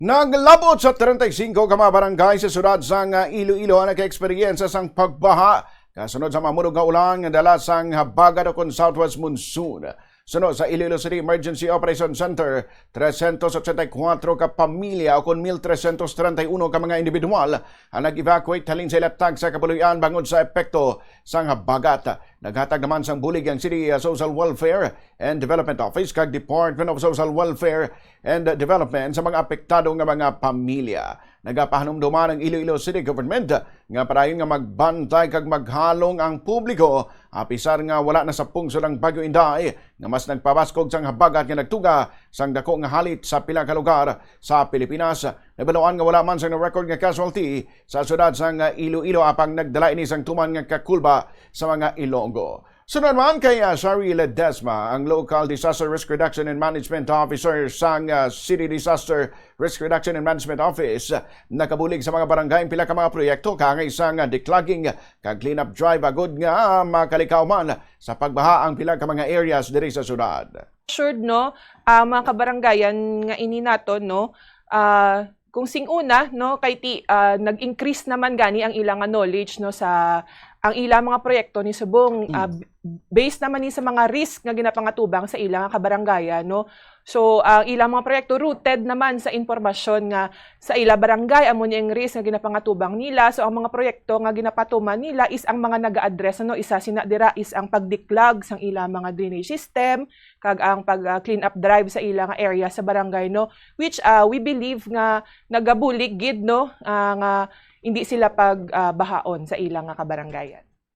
Naglabot sa 35 ka mga barangay sa sudad sang Iloilo ang naka-eksperyensya sang pagbaha kasunod sa mamurog nga ulan nga dala sang habagat o kon southwest monsoon. Sunod sa Iloilo City Emergency Operation Center, 384 ka pamilya o kon 1,331 ka mga individual ang nag-evacuate halin sa ilatag sa kapuloyan bangod sa epekto sang habagat. Naghatag naman sang bulig ang City Social Welfare and Development Office kag Department of Social Welfare and Development sa mga apektado nga mga pamilya. Nagapahanumduman ang Iloilo City Government nga padayon nga magbantay kag maghalong ang publiko apisar nga wala na sa pungsod ang Bagyo Inday nga mas nagpabaskog sang habagat nga nagtuga sang dako nga halit sa pila ka lugar sa Pilipinas. Nabaluan nga wala man sang na-record nga casualty sa syudad sang Iloilo apang nagdala ini sang tuman nga kakulba sa mga Ilonggo. Sunod man kay Shari Ledesma, ang Local Disaster Risk Reduction and Management Officer sang City Disaster Risk Reduction and Management Office, nakabulig sa mga barangay pila ka mga proyekto kangay sang declogging kag cleanup drive agud nga makalikaw man sa pagbaha ang pila ka mga areas diri sa syudad. Assured no, mga kabaranggayan nga ini nato no, kung singuna no kay nag-increase naman gani ang ilang knowledge no sa ang ilang mga proyekto ni subong based naman ni sa mga risk nga ginapangatubang sa ilang kabaranggayan no. So ang ilang mga proyekto rooted naman sa impormasyon nga sa ilang barangay amo ni ang risk nga ginapangatubang nila. So ang mga proyekto nga ginapatuman nila is ang mga naga-address no, isa sina dira is ang pagdiklag sang ilang mga drainage system kag ang pag clean up drive sa ilang area sa barangay no, which we believe nga nagabulig gid no nga hindi sila pagbahaon sa ilang kabaranggayan.